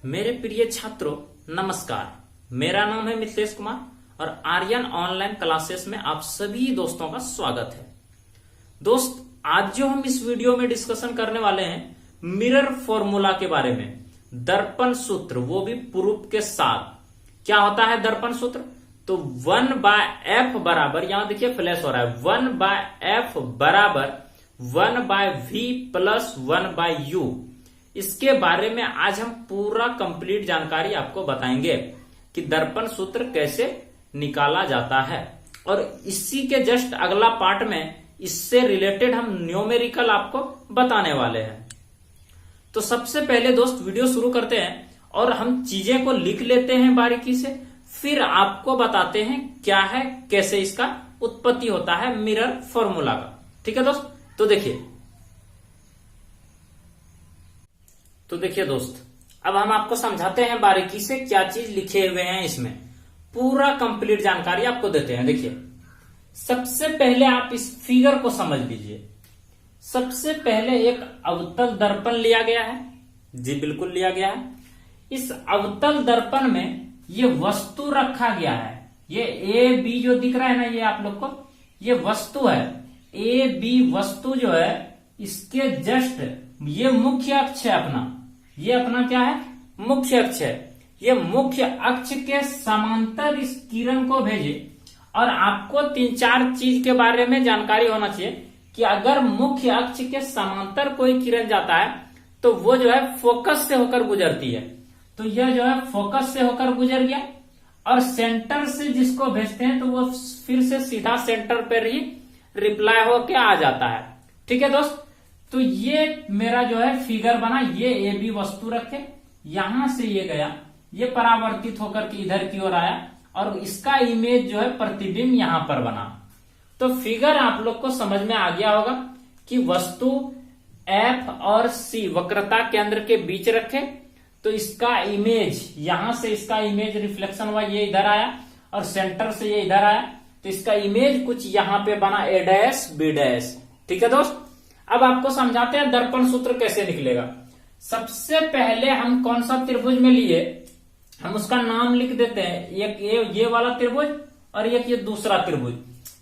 मेरे प्रिय छात्रों नमस्कार। मेरा नाम है मिथिलेश कुमार और आर्यन ऑनलाइन क्लासेस में आप सभी दोस्तों का स्वागत है। दोस्त, आज जो हम इस वीडियो में डिस्कशन करने वाले हैं मिरर फॉर्मूला के बारे में, दर्पण सूत्र, वो भी प्रूफ के साथ। क्या होता है दर्पण सूत्र? तो 1/f बराबर, यहां देखिए फ्लैश हो रहा है, 1/f बराबर 1/v प्लस 1/u। इसके बारे में आज हम पूरा कंप्लीट जानकारी आपको बताएंगे कि दर्पण सूत्र कैसे निकाला जाता है। और इसी के जस्ट अगला पार्ट में इससे रिलेटेड हम न्यूमेरिकल आपको बताने वाले हैं। तो सबसे पहले दोस्त वीडियो शुरू करते हैं और हम चीजें को लिख लेते हैं बारीकी से, फिर आपको बताते हैं क्या है, कैसे इसका उत्पत्ति होता है मिरर फॉर्मूला का। ठीक है दोस्त, तो देखिए दोस्त, अब हम आपको समझाते हैं बारीकी से क्या चीज लिखे हुए हैं इसमें, पूरा कंप्लीट जानकारी आपको देते हैं। देखिए, सबसे पहले आप इस फिगर को समझ लीजिए। सबसे पहले एक अवतल दर्पण लिया गया है, जी बिल्कुल लिया गया है। इस अवतल दर्पण में ये वस्तु रखा गया है, ये ए बी जो दिख रहा है ना, ये आप लोग को ये वस्तु है। ए बी वस्तु जो है, इसके जस्ट ये मुख्य अक्ष है अपना, ये अपना क्या है, मुख्य अक्ष है। ये मुख्य अक्ष के समांतर इस किरण को भेजे। और आपको 3-4 चीज के बारे में जानकारी होना चाहिए कि अगर मुख्य अक्ष के समांतर कोई किरण जाता है तो वो जो है फोकस से होकर गुजरती है। तो यह जो है फोकस से होकर गुजर गया और सेंटर से जिसको भेजते हैं तो वो फिर से सीधा सेंटर पर ही रिप्लाई होके आ जाता है। ठीक है दोस्त, तो ये मेरा जो है फिगर बना, ये ए बी वस्तु रखे, यहां से ये गया, ये परावर्तित होकर के इधर की ओर आया और इसका इमेज जो है प्रतिबिंब यहां पर बना। तो फिगर आप लोग को समझ में आ गया होगा कि वस्तु F और C वक्रता केंद्र के बीच रखे तो इसका इमेज, यहां से इसका इमेज रिफ्लेक्शन हुआ, ये इधर आया और सेंटर से ये इधर आया, तो इसका इमेज कुछ यहां पे बना A डैश B डैश। ठीक है दोस्त, अब आपको समझाते हैं दर्पण सूत्र कैसे निकलेगा। सबसे पहले हम कौन सा त्रिभुज में लिए, हम उसका नाम लिख देते हैं। एक ये वाला त्रिभुज और एक ये दूसरा त्रिभुज।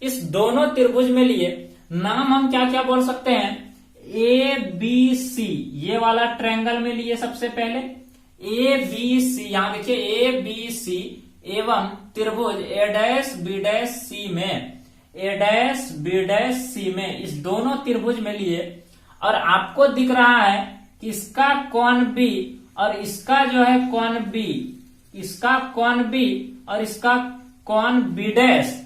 इस दोनों त्रिभुज में लिए नाम हम क्या क्या बोल सकते हैं, ए बी सी, ये वाला ट्रायंगल में लिए सबसे पहले ए बी सी, यहां देखिए ए बी सी एवं त्रिभुज ए डैश बी डैश सी में, ए डैश बी डैश सी में, इस दोनों त्रिभुज में लिए। और आपको दिख रहा है कि इसका कोण बी और इसका जो है कोण बी, इसका कोण बी और इसका कोण बी डैश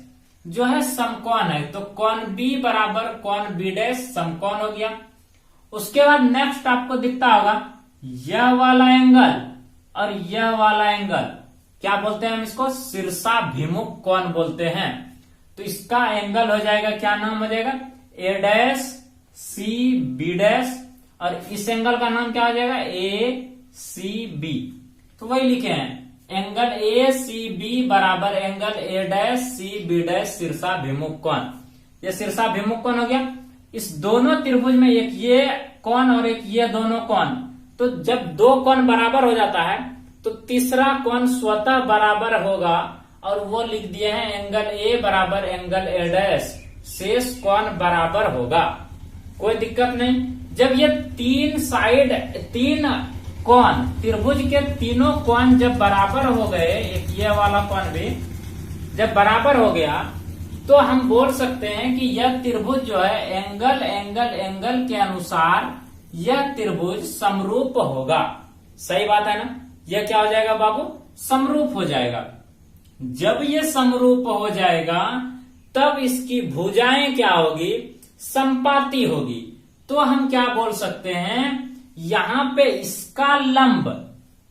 जो है समकोण है। तो कोण बी बराबर कोण बी डैश समकोण हो गया। उसके बाद नेक्स्ट आपको दिखता होगा यह वाला एंगल और यह वाला एंगल, क्या बोलते हैं हम इसको, शीर्षाभिमुख कोण बोलते हैं। तो इसका एंगल हो जाएगा, क्या नाम हो जाएगा, ए डैश सी बी डैश, और इस एंगल का नाम क्या हो जाएगा, ए सी बी। तो वही लिखे हैं, एंगल ए सी बी बराबर angle A dash C B dash शीर्षाभिमुख कोण। ये शीर्षाभिमुख कोण हो गया। इस दोनों त्रिभुज में एक ये कोण और एक ये दोनों कोण, तो जब दो कोण बराबर हो जाता है तो तीसरा कोण स्वतः बराबर होगा और वो लिख दिए हैं एंगल ए बराबर एंगल ए डैश, शेष कोण बराबर होगा, कोई दिक्कत नहीं। जब ये तीन कोण, त्रिभुज के तीनों कोण जब बराबर हो गए, एक ये वाला कोण भी जब बराबर हो गया तो हम बोल सकते हैं कि यह त्रिभुज जो है एंगल एंगल एंगल के अनुसार यह त्रिभुज समरूप होगा। सही बात है ना, यह क्या हो जाएगा बाबू, समरूप हो जाएगा। जब ये समरूप हो जाएगा तब इसकी भुजाएं क्या होगी, संपाती होगी। तो हम क्या बोल सकते हैं, यहां पे इसका लंब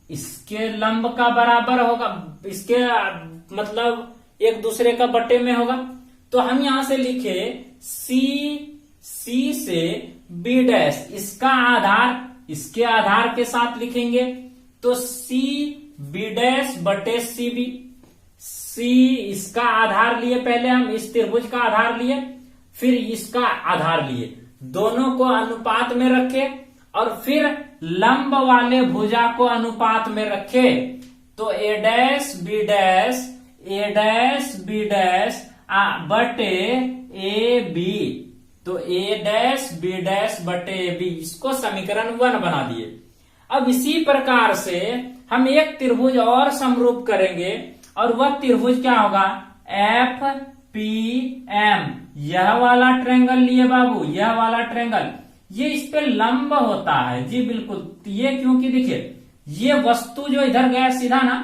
इसके लंब का बराबर होगा, इसके मतलब एक दूसरे का बटे में होगा। तो हम यहां से लिखे सी से बी डैश, इसका आधार इसके आधार के साथ लिखेंगे तो सी बी डैश बटे सी बी। सी इसका आधार लिए, पहले हम इस त्रिभुज का आधार लिए, फिर इसका आधार लिए, दोनों को अनुपात में रखे और फिर लंब वाले भुजा को अनुपात में रखे तो ए डैश बी डैश बटे ए बी, तो ए डैश बी डैश बटे ए बी, इसको समीकरण 1 बना दिए। अब इसी प्रकार से हम एक त्रिभुज और समरूप करेंगे और वह त्रिभुज क्या होगा, एफ पी एम। यह वाला ट्रायंगल लिए बाबू, यह वाला ट्रायंगल, ये इस पे लंब होता है जी, बिल्कुल। ये क्योंकि देखिए ये वस्तु जो इधर गया सीधा ना,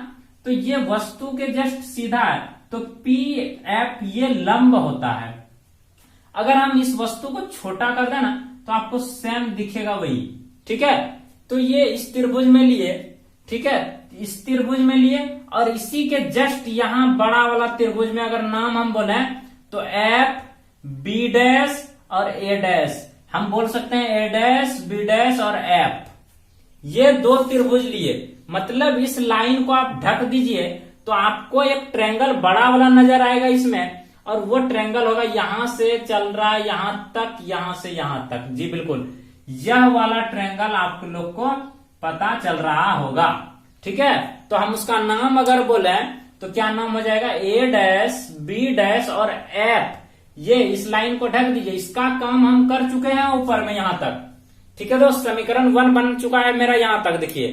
तो ये वस्तु के जस्ट सीधा है, तो पी एफ ये लंब होता है। अगर हम इस वस्तु को छोटा कर दें ना तो आपको सेम दिखेगा वही, ठीक है। तो ये इस त्रिभुज में लिए, ठीक है, इस त्रिभुज में लिए और इसी के जस्ट यहां बड़ा वाला त्रिभुज में अगर नाम हम बोले तो एफ बी डैश और ए डैश, हम बोल सकते हैं ए डैश बी डैश और एफ। ये दो त्रिभुज लिए, मतलब इस लाइन को आप ढक दीजिए तो आपको एक ट्रायंगल बड़ा वाला नजर आएगा इसमें, और वो ट्रायंगल होगा यहां से चल रहा है यहां तक, यहां से यहां तक जी, बिल्कुल। यह वाला ट्रायंगल आप लोग को पता चल रहा होगा, ठीक है। तो हम उसका नाम अगर बोले तो क्या नाम हो जाएगा, ए डैश बी डैश और एफ। ये इस लाइन को ढक दीजिए, इसका काम हम कर चुके हैं ऊपर में यहां तक, ठीक है दोस्त। समीकरण 1 बन चुका है मेरा यहां तक, देखिए।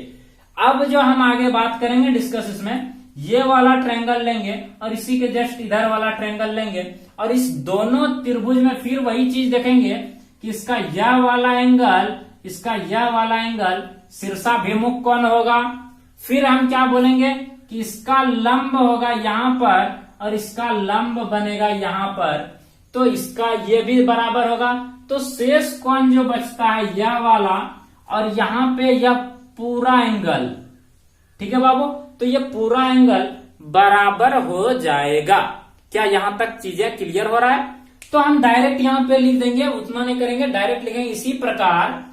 अब जो हम आगे बात करेंगे डिस्कस इसमें, ये वाला ट्रायंगल लेंगे और इसी के जस्ट इधर वाला ट्रायंगल लेंगे और इस दोनों त्रिभुज में फिर वही चीज देखेंगे कि इसका यह वाला एंगल, इसका यह वाला एंगल शीर्षाभिमुख कौन होगा। फिर हम क्या बोलेंगे कि इसका लंब होगा यहां पर और इसका लंब बनेगा यहां पर, तो इसका ये भी बराबर होगा। तो शेष कोण जो बचता है यह वाला और यहां पे यह पूरा एंगल, ठीक है बाबू। तो ये पूरा एंगल बराबर हो जाएगा। क्या यहां तक चीजें क्लियर हो रहा है? तो हम डायरेक्ट यहां पे लिख देंगे, उतना नहीं करेंगे, डायरेक्ट लिखेंगे इसी प्रकार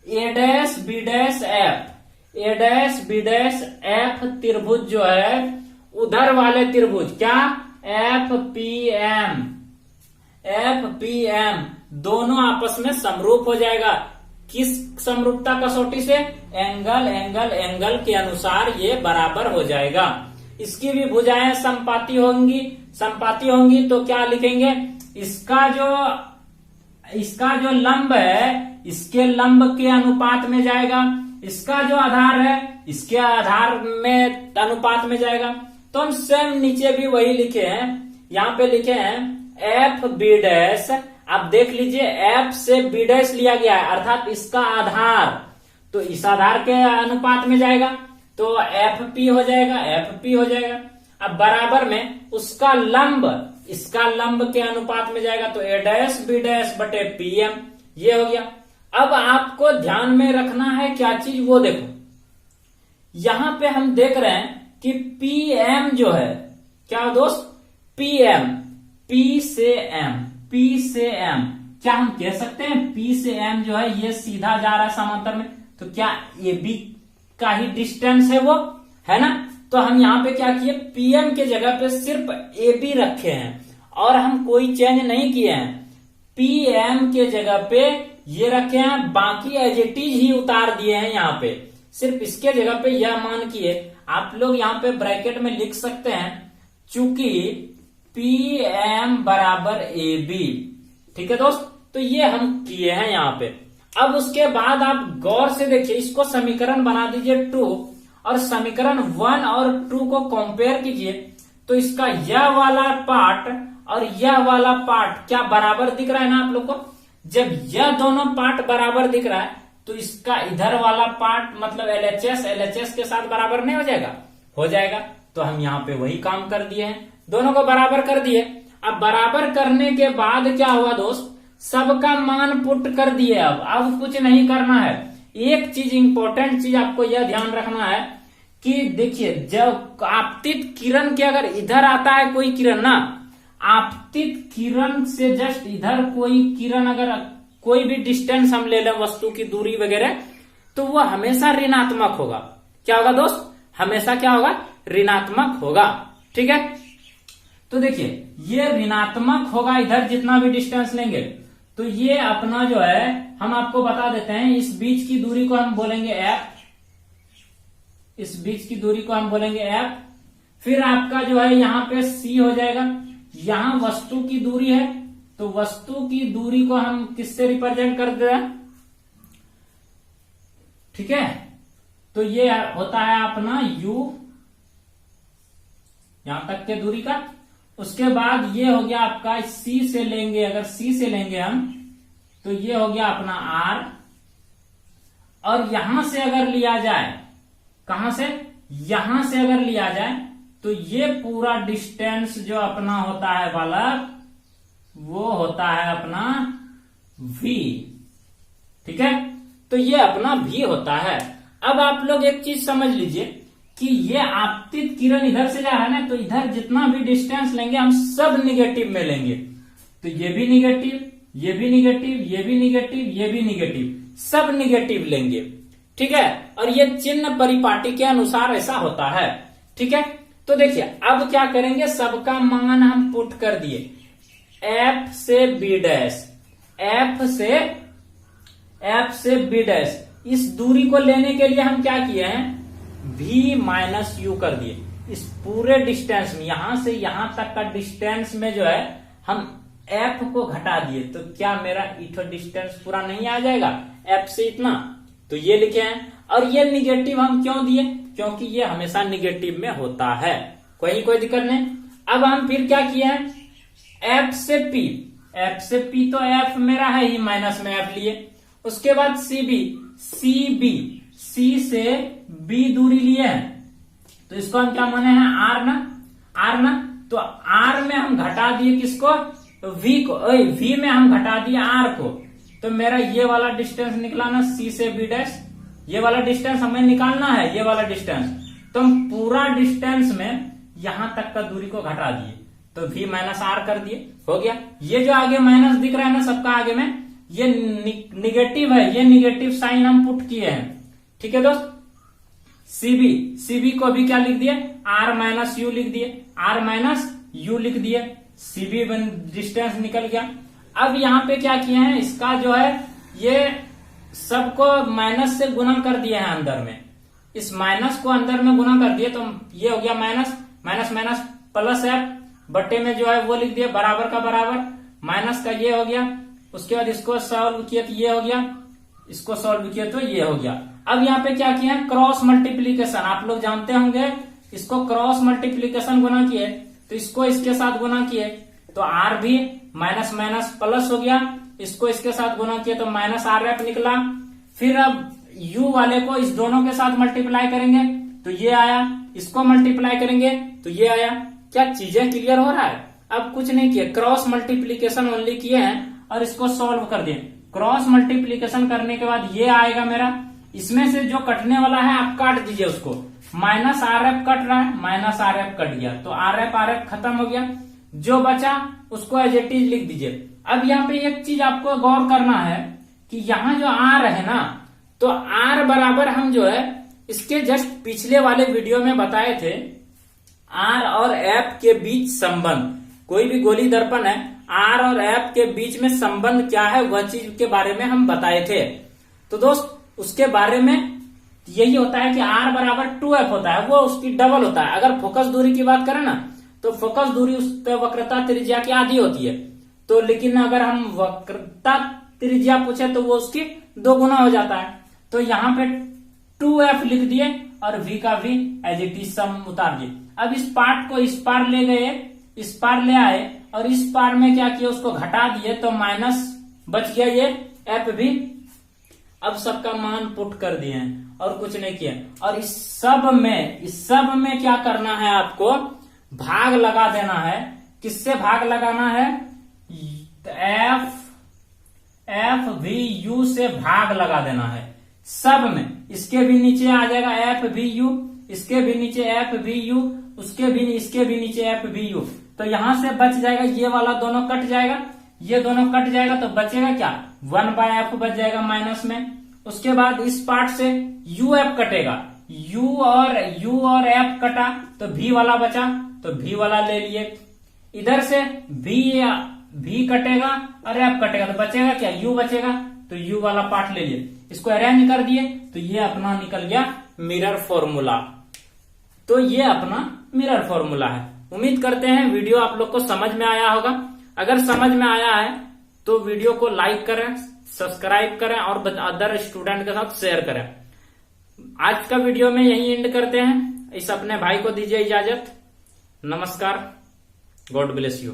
ए डैश बी डैश एफ, ए डैश बी डैश एफ त्रिभुज जो है उधर वाले त्रिभुज क्या, एफ पी एम दोनों आपस में समरूप हो जाएगा। किस समरूपता कसौटी से, एंगल एंगल एंगल के अनुसार ये बराबर हो जाएगा। इसकी भी भुजाएं समपाती होंगी तो क्या लिखेंगे, इसका जो लंब है इसके लंब के अनुपात में जाएगा, इसका जो आधार है इसके आधार में अनुपात में जाएगा। तो हम सेम नीचे भी वही लिखे हैं, यहाँ पे लिखे हैं एफ बी डैश। आप देख लीजिए एफ से बी डैश लिया गया है, अर्थात इसका आधार, तो इस आधार के अनुपात में जाएगा, तो एफ पी हो जाएगा। अब बराबर में उसका लंब, इसका लंब के अनुपात में जाएगा, तो ए डैश बी डैश बटे पी एम, ये हो गया। अब आपको ध्यान में रखना है क्या चीज, वो देखो यहां पे हम देख रहे हैं कि पी एम जो है क्या दोस्त, पी एम, पी से एम, क्या हम कह सकते हैं पी से एम जो है ये सीधा जा रहा है समांतर में, तो क्या ए बी का ही डिस्टेंस है वो, है ना। तो हम यहाँ पे क्या किए, पीएम के जगह पे सिर्फ ए बी रखे हैं और हम कोई चेंज नहीं किए हैं। पीएम के जगह पे ये रखे हैं, बाकी एज इट इज ही उतार दिए हैं यहाँ पे, सिर्फ इसके जगह पे यह मान किए। आप लोग यहाँ पे ब्रैकेट में लिख सकते हैं चूंकि पी एम बराबर ए बी, ठीक है दोस्त। तो ये हम किए हैं यहाँ पे। अब उसके बाद आप गौर से देखिए, इसको समीकरण बना दीजिए 2 और समीकरण 1 और 2 को कंपेयर कीजिए, तो इसका यह वाला पार्ट और यह वाला पार्ट क्या बराबर दिख रहा है ना आप लोग को। जब यह दोनों पार्ट बराबर दिख रहा है तो इसका इधर वाला पार्ट मतलब एलएचएस के साथ बराबर नहीं हो जाएगा, हो जाएगा। तो हम यहाँ पे वही काम कर दिए हैं, दोनों को बराबर कर दिए। अब बराबर करने के बाद क्या हुआ दोस्त, सबका मान पुट कर दिए। अब कुछ नहीं करना है। एक चीज इंपॉर्टेंट चीज आपको यह ध्यान रखना है कि देखिए जब आपतित किरण के अगर इधर आता है कोई किरण ना, आपतित किरण से जस्ट इधर कोई किरण अगर कोई भी डिस्टेंस हम ले लें वस्तु की दूरी वगैरह, तो वह हमेशा ऋणात्मक होगा। क्या होगा दोस्त, हमेशा क्या होगा, ऋणात्मक होगा, ठीक है। तो देखिए ये ऋणात्मक होगा इधर जितना भी डिस्टेंस लेंगे, तो ये अपना जो है हम आपको बता देते हैं, इस बीच की दूरी को हम बोलेंगे एफ, इस बीच की दूरी को हम बोलेंगे एफ। फिर आपका जो है यहाँ पे सी हो जाएगा, यहां वस्तु की दूरी है तो वस्तु की दूरी को हम किससे रिप्रेजेंट कर दे रहे हैं, ठीक है। तो ये होता है अपना u, यहां तक के दूरी का। उसके बाद ये हो गया आपका c से लेंगे, अगर c से लेंगे हम तो ये हो गया अपना r। और यहां से अगर लिया जाए, कहां से, यहां से अगर लिया जाए तो ये पूरा डिस्टेंस जो अपना होता है बालक, वो होता है अपना v, ठीक है। तो ये अपना v होता है। अब आप लोग एक चीज समझ लीजिए कि ये आपतित किरण इधर से जा रहा है ना, तो इधर जितना भी डिस्टेंस लेंगे हम सब निगेटिव में लेंगे। तो ये भी निगेटिव, ये भी निगेटिव, ये भी निगेटिव, ये भी निगेटिव, सब निगेटिव लेंगे, ठीक है। और ये चिन्ह परिपाटी के अनुसार ऐसा होता है, ठीक है। तो देखिए अब क्या करेंगे, सबका मान हम पुट कर दिए, एफ से बी डैश, एफ से बी डैश। इस दूरी को लेने के लिए हम क्या किए हैं, v माइनस यू कर दिए। इस पूरे डिस्टेंस में, यहां से यहां तक का डिस्टेंस में जो है हम f को घटा दिए, तो क्या मेरा इथो डिस्टेंस पूरा नहीं आ जाएगा f से इतना, तो ये लिखे हैं। और ये निगेटिव हम क्यों दिए, क्योंकि ये हमेशा निगेटिव में होता है, कोई दिक्कत नहीं। अब हम फिर क्या किए हैं, f से p, f से p तो f मेरा है ही, माइनस में f लिए। उसके बाद C से B दूरी लिए हैं, तो इसको हम क्या माने हैं, R ना। तो R में हम घटा दिए किसको, V को, V में हम घटा दिए R को। तो मेरा ये वाला डिस्टेंस निकला ना, C से B डैश, ये वाला डिस्टेंस हमें निकालना है, ये वाला डिस्टेंस। तो हम पूरा डिस्टेंस में यहां तक का दूरी को घटा दिए, तो V माइनस R कर दिए, हो गया। ये जो आगे माइनस दिख रहा है ना सबका आगे में, ये निगेटिव है, ये निगेटिव साइन हम पुट किए हैं, ठीक है दोस्त। सीबी को भी क्या लिख दिए, r माइनस यू लिख दिए, r माइनस यू लिख दिए, सीबी डिस्टेंस निकल गया। अब यहाँ पे क्या किए हैं, इसका जो है ये सबको माइनस से गुणा कर दिए हैं अंदर में, इस माइनस को अंदर में गुणा कर दिए, तो ये हो गया minus minus minus plus F, बट्टे में जो है वो लिख दिए, बराबर का बराबर, माइनस का ये हो गया। उसके बाद इसको सॉल्व किया तो ये हो गया, इसको सॉल्व किया तो ये हो गया। अब यहाँ पे क्या किया है, क्रॉस मल्टीप्लीकेशन, आप लोग जानते होंगे, इसको क्रॉस मल्टीप्लीकेशन गुना किए, तो इसको इसके साथ गुना किए तो आर भी माइनस माइनस प्लस हो गया, इसको इसके साथ गुना किए तो माइनस आर एफ निकला। फिर अब यू वाले को इस दोनों के साथ मल्टीप्लाई करेंगे तो ये आया, इसको मल्टीप्लाई करेंगे तो ये आया। क्या चीजें क्लियर हो रहा है, अब कुछ नहीं किया, क्रॉस मल्टीप्लीकेशन ओनली किए हैं और इसको सॉल्व कर दिए। क्रॉस मल्टीप्लीकेशन करने के बाद ये आएगा मेरा, इसमें से जो कटने वाला है आप काट दीजिए उसको, माइनस आर एफ कट रहा है, माइनस आर एफ कट गया तो आर एफ खत्म हो गया, जो बचा उसको एज इट इज लिख दीजिए। अब यहाँ पे एक चीज आपको गौर करना है कि यहाँ जो आर है ना, तो आर बराबर हम जो है इसके जस्ट पिछले वाले वीडियो में बताए थे, आर और एफ के बीच संबंध, कोई भी गोली दर्पण है, आर और एफ के बीच में संबंध क्या है वह चीज के बारे में हम बताए थे। तो दोस्त उसके बारे में यही होता है कि आर बराबर 2f होता है, वो उसकी डबल होता है। अगर फोकस दूरी की बात करें ना, तो फोकस दूरी उस वक्रता त्रिज्या की आधी होती है, तो लेकिन अगर हम वक्रता त्रिज्या पूछे तो वो उसकी 2 गुना हो जाता है। तो यहाँ पे 2f लिख दिए और v का v एज इट इज सम उतार दिए। अब इस पार्ट को इस पार ले गए, इस पार ले आए और इस पार में क्या किया, उसको घटा दिए तो माइनस बच गया ये एफ भी। अब सबका मान पुट कर दिए हैं और कुछ नहीं किया। और इस सब में क्या करना है, आपको भाग लगा देना है। किससे भाग लगाना है, एफ वी यू से भाग लगा देना है सब में। इसके भी नीचे आ जाएगा एफ वी यू, इसके भी नीचे एफ वी यू, इसके भी नीचे एफ वी यू। तो यहां से बच जाएगा, ये वाला दोनों कट जाएगा, ये दोनों कट जाएगा, तो बचेगा क्या, 1/f बच जाएगा माइनस में। उसके बाद इस पार्ट से यू एफ कटेगा, यू और एफ कटा तो भी वाला बचा, तो भी वाला ले लिए। इधर से भी v कटेगा और f कटेगा तो बचेगा क्या, u बचेगा। तो u वाला पार्ट ले लिए, इसको अरेंज कर दिए तो ये अपना निकल गया मिरर फॉर्मूला। तो ये अपना मिरर फॉर्मूला है। उम्मीद करते हैं वीडियो आप लोग को समझ में आया होगा। अगर समझ में आया है तो वीडियो को लाइक करें, सब्सक्राइब करें और अदर स्टूडेंट के साथ शेयर करें। आज का वीडियो में यही एंड करते हैं। इस अपने भाई को दीजिए इजाजत। नमस्कार, गॉड ब्लेस यू।